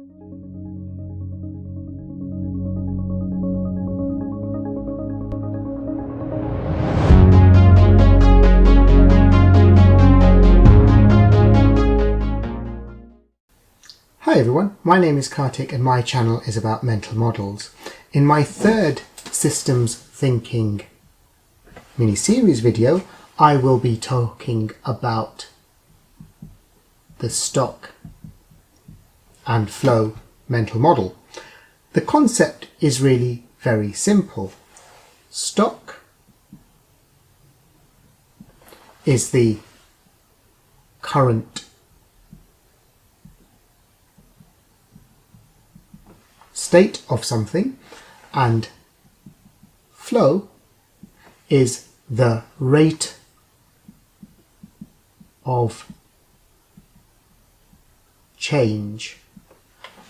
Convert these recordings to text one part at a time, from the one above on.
Hi everyone, my name is Kartik and my channel is about mental models. In my third systems thinking mini-series video, I will be talking about the stock and flow mental model. The concept is really very simple. Stock is the current state of something, and flow is the rate of change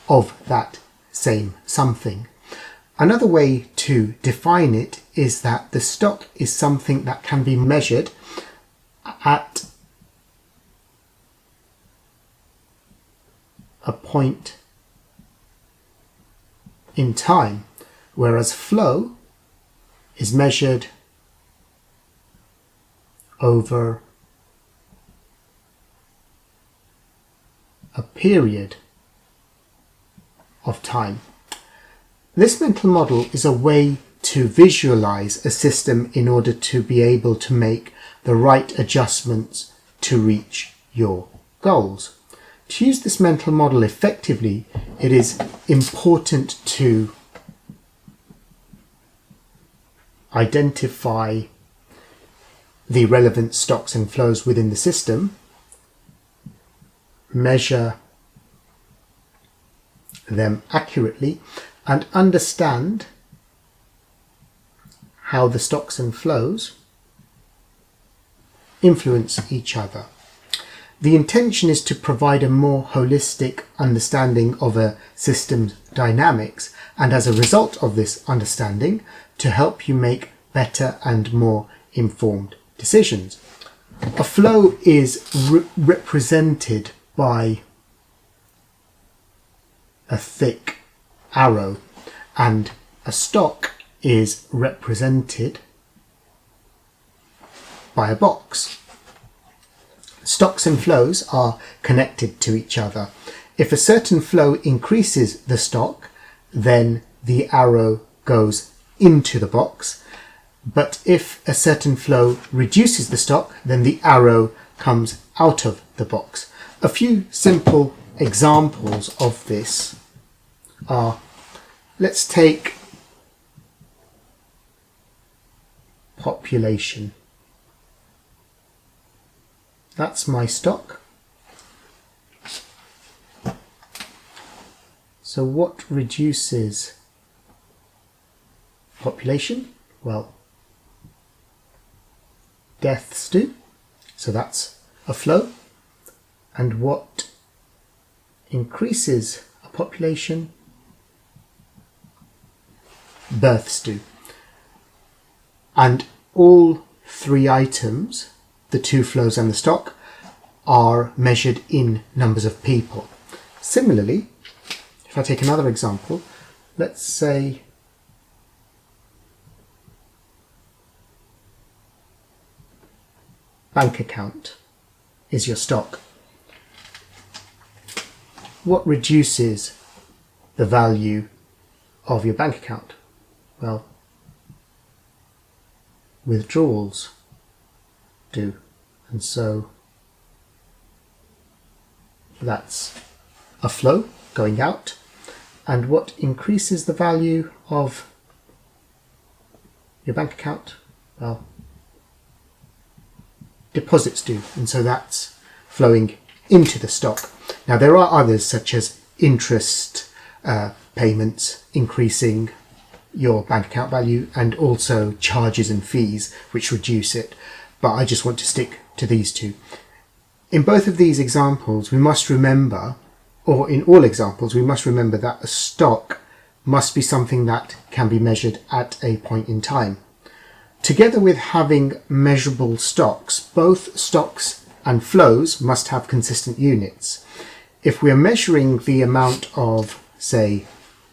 of that same something. Another way to define it is that the stock is something that can be measured at a point in time, whereas flow is measured over a period of time. This mental model is a way to visualize a system in order to be able to make the right adjustments to reach your goals. To use this mental model effectively, it is important to identify the relevant stocks and flows within the system, measure them accurately, and understand how the stocks and flows influence each other. The intention is to provide a more holistic understanding of a system's dynamics, and as a result of this understanding, to help you make better and more informed decisions. A flow is represented by a thick arrow, and a stock is represented by a box. Stocks and flows are connected to each other. If a certain flow increases the stock, then the arrow goes into the box. But if a certain flow reduces the stock, then the arrow comes out of the box. A few simple examples of this are, let's take population. That's my stock. So what reduces population? Well, deaths do. So that's a flow. And what increases a population? Births do. And all three items, the two flows and the stock, are measured in numbers of people. Similarly, if I take another example, let's say bank account is your stock. What reduces the value of your bank account? Well, withdrawals do, and so that's a flow going out. And what increases the value of your bank account? Well, deposits do, and so that's flowing into the stock. Now there are others such as interest payments increasing your bank account value, and also charges and fees which reduce it, but I just want to stick to these two. In both of these examples we must remember, or in all examples we must remember, that a stock must be something that can be measured at a point in time. Together with having measurable stocks, both stocks and flows must have consistent units. if we're measuring the amount of, say,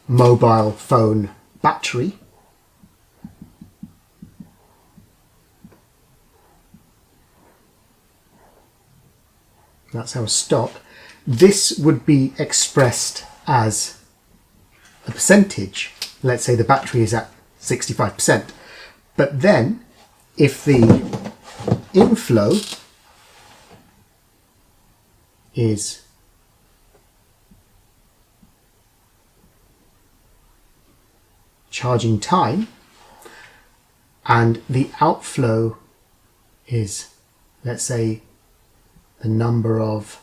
mobile phone battery, that's our stock, this would be expressed as a percentage. Let's say the battery is at 65%. But then, if the inflow is charging time and the outflow is, let's say, the number of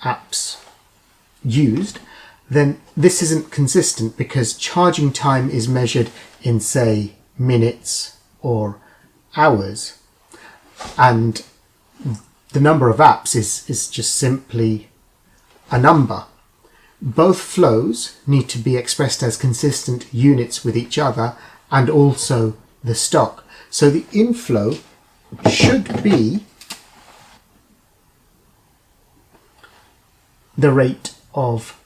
apps used, then this isn't consistent, because charging time is measured in, say, minutes or hours, and the number of apps is just simply a number. Both flows need to be expressed as consistent units with each other and also the stock. So the inflow should be the rate of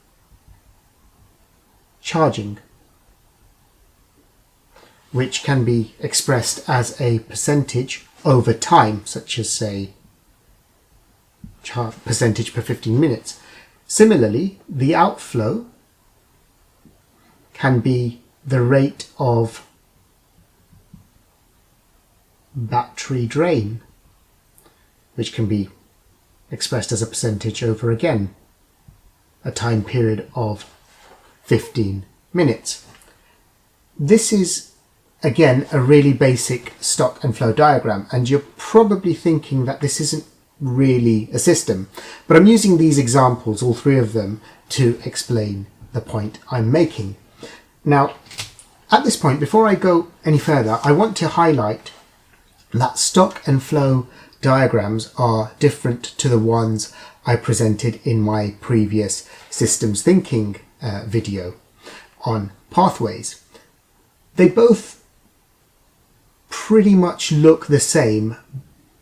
charging, which can be expressed as a percentage over time, such as, say, percentage per 15 minutes. Similarly, the outflow can be the rate of battery drain, which can be expressed as a percentage over, again, a time period of 15 minutes. This is, again, a really basic stock and flow diagram, and you're probably thinking that this isn't really a system, but I'm using these examples, all three of them, to explain the point I'm making. Now, at this point, before I go any further, I want to highlight that stock and flow diagrams are different to the ones I presented in my previous systems thinking video on pathways. They both pretty much look the same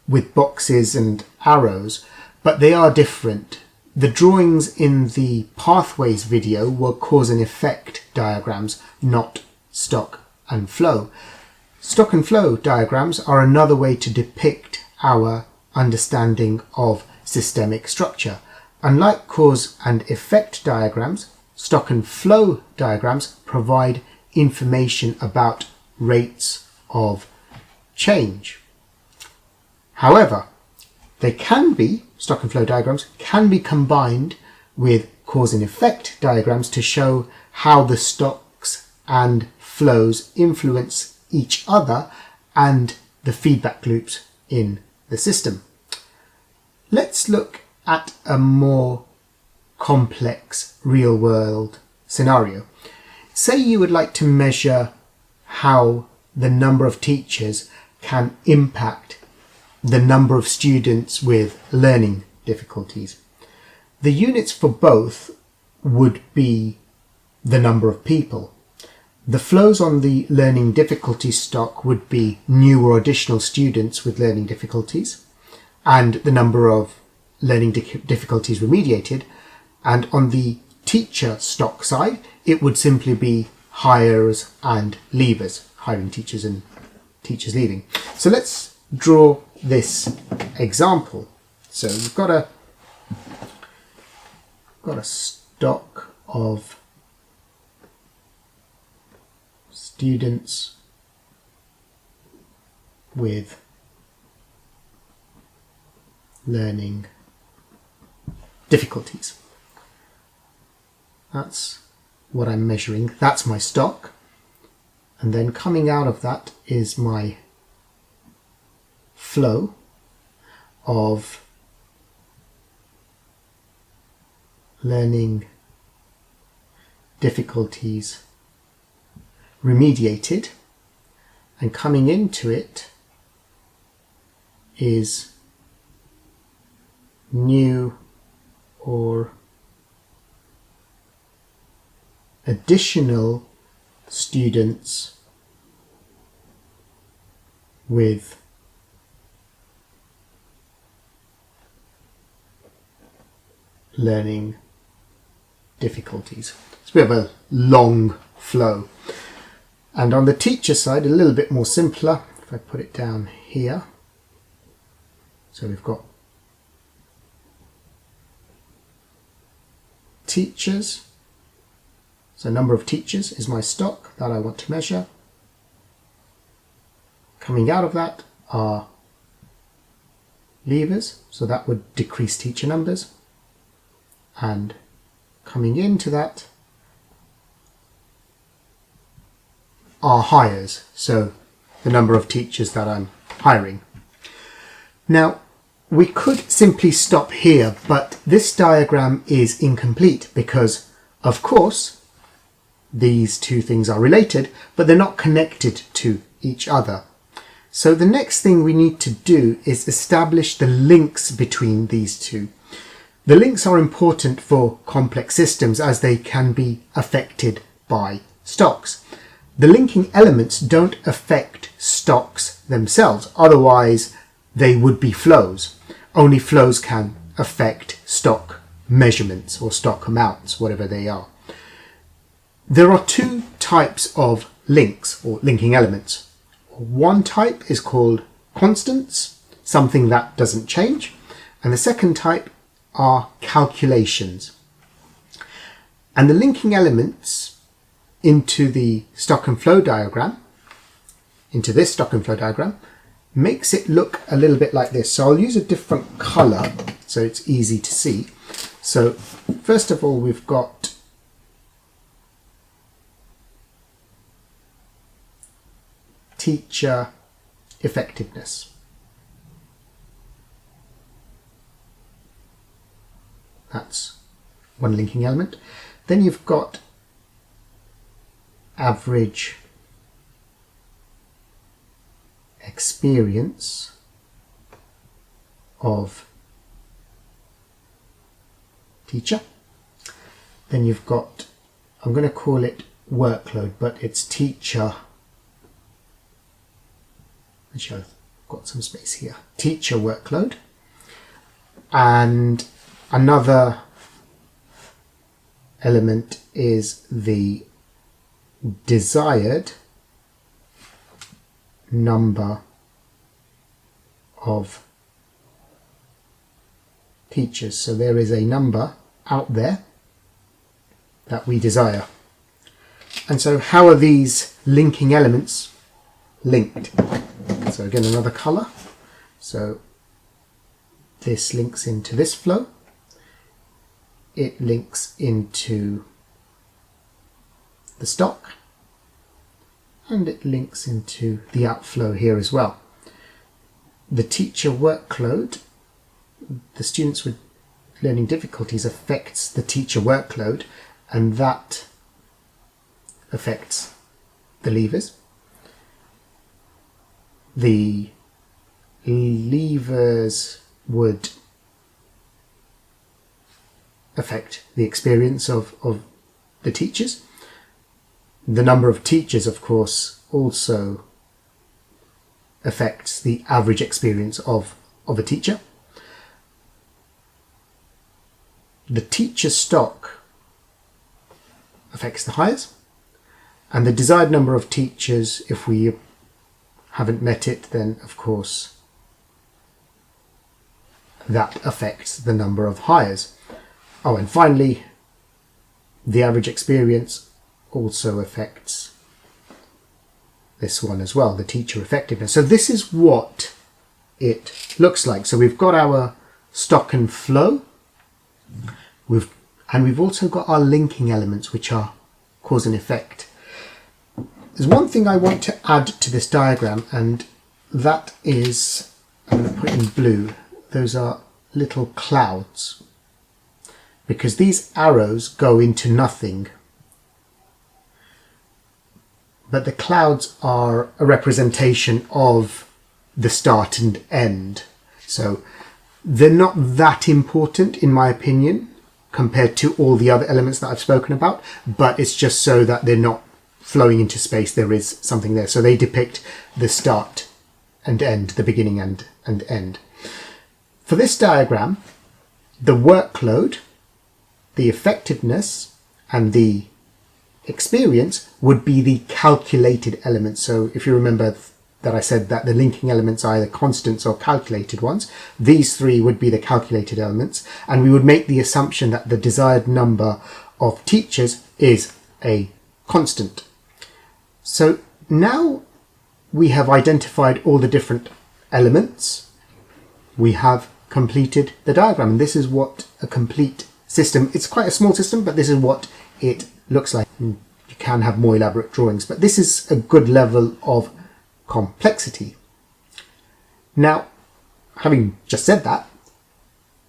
with boxes and arrows, but they are different. The drawings in the pathways video were cause and effect diagrams, not stock and flow. Stock and flow diagrams are another way to depict our understanding of systemic structure. Unlike cause and effect diagrams, stock and flow diagrams provide information about rates of change. However, stock and flow diagrams can be combined with cause and effect diagrams to show how the stocks and flows influence each other and the feedback loops in the system. Let's look at a more complex real-world scenario. Say you would like to measure how the number of teachers can impact the number of students with learning difficulties. The units for both would be the number of people. The flows on the learning difficulty stock would be new or additional students with learning difficulties and the number of learning difficulties remediated. And on the teacher stock side, it would simply be hirers and leavers, hiring teachers and teachers leaving. So let's draw this example. So we've got a stock of students with learning difficulties. That's what I'm measuring. That's my stock. And then coming out of that is my flow of learning difficulties remediated, and coming into it is new or additional students with learning difficulties. It's a bit of a long flow. And on the teacher side, a little bit more simpler. If I put it down here, so we've got teachers. So number of teachers is my stock that I want to measure. Coming out of that are leavers, so that would decrease teacher numbers. And coming into that are hires, so the number of teachers that I'm hiring. Now, we could simply stop here, but this diagram is incomplete because, of course, these two things are related, but they're not connected to each other. So the next thing we need to do is establish the links between these two. The links are important for complex systems as they can be affected by stocks. The linking elements don't affect stocks themselves, otherwise they would be flows. Only flows can affect stock measurements or stock amounts, whatever they are. There are two types of links or linking elements. One type is called constants, something that doesn't change, and the second type are calculations. And the linking elements into the stock and flow diagram, into this stock and flow diagram, makes it look a little bit like this. So I'll use a different color so it's easy to see. So first of all, we've got teacher effectiveness. That's one linking element. Then you've got average experience of teacher. Then you've got, I'm going to call it workload, but it's teacher. Actually, I've got some space here. Teacher workload. And another element is the desired number of teachers. So there is a number out there that we desire. And so how are these linking elements linked? So again, another color. So this links into this flow. It links into the stock. And it links into the outflow here as well. The teacher workload, the students with learning difficulties affects the teacher workload, and that affects the levers. The levers would affect the experience of the teachers. The number of teachers, of course, also affects the average experience of a teacher. The teacher stock affects the hires, and the desired number of teachers, if we haven't met it, then of course that affects the number of hires. Oh, and finally, the average experience also affects this one as well, the teacher effectiveness. So this is what it looks like. So we've got our stock and flow, and we've also got our linking elements, which are cause and effect. There's one thing I want to add to this diagram, and that is, I'm going to put in blue, those are little clouds, because these arrows go into nothing. But the clouds are a representation of the start and end. So they're not that important, in my opinion, compared to all the other elements that I've spoken about, but it's just so that they're not flowing into space. There is something there. So they depict the start and end, the beginning and end. For this diagram, the workload the effectiveness and the experience would be the calculated elements. So if you remember that I said that the linking elements are either constants or calculated ones, these three would be the calculated elements, and we would make the assumption that the desired number of teachers is a constant. So now we have identified all the different elements, we have completed the diagram. And this is what a complete system, it's quite a small system, but this is what it looks like. You can have more elaborate drawings, but this is a good level of complexity. Now, having just said that,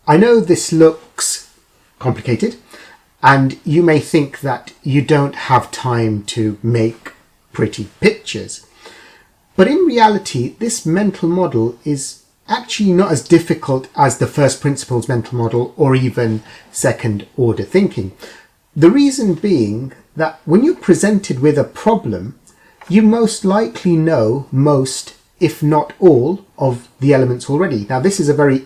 I know this looks complicated, and you may think that you don't have time to make pretty pictures. But in reality, this mental model is actually not as difficult as the first principles mental model or even second order thinking. The reason being that when you're presented with a problem, you most likely know most, if not all, of the elements already. Now, this is a very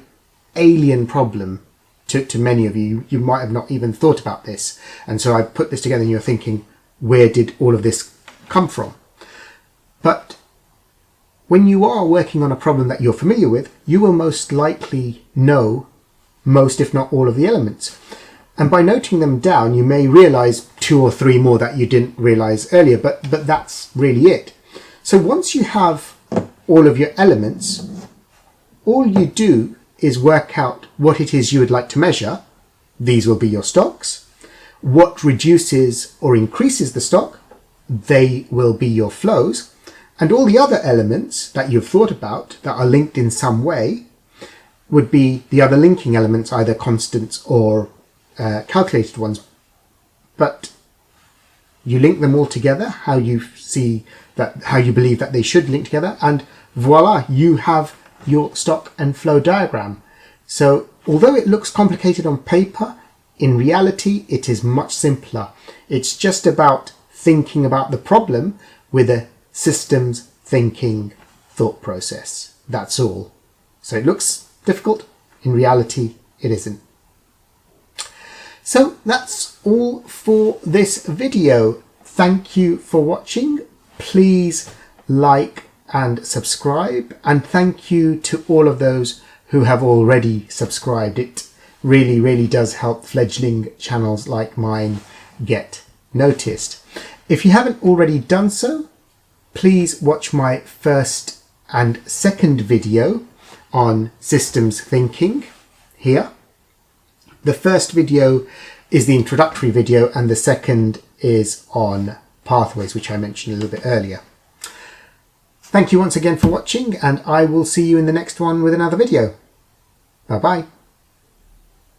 alien problem to many of you. You might have not even thought about this. And so I put this together and you're thinking, where did all of this come from? But when you are working on a problem that you're familiar with, you will most likely know most, if not all, of the elements. And by noting them down, you may realize 2 or 3 more that you didn't realize earlier, but that's really it. So once you have all of your elements, all you do is work out what it is you would like to measure. These will be your stocks. What reduces or increases the stock, they will be your flows. And all the other elements that you've thought about that are linked in some way would be the other linking elements, either constants or calculated ones. But you link them all together, how you believe that they should link together, and voila, you have your stock and flow diagram. So although it looks complicated on paper, in reality it is much simpler. It's just about thinking about the problem with a systems thinking thought process. That's all. So it looks difficult, in reality it isn't. So that's all for this video. Thank you for watching. Please like and subscribe, and thank you to all of those who have already subscribed. It really does help fledgling channels like mine get noticed. If you haven't already done so, please watch my first and second video on systems thinking here. The first video is the introductory video, and the second is on pathways, which I mentioned a little bit earlier. Thank you once again for watching, and I will see you in the next one with another video. Bye bye.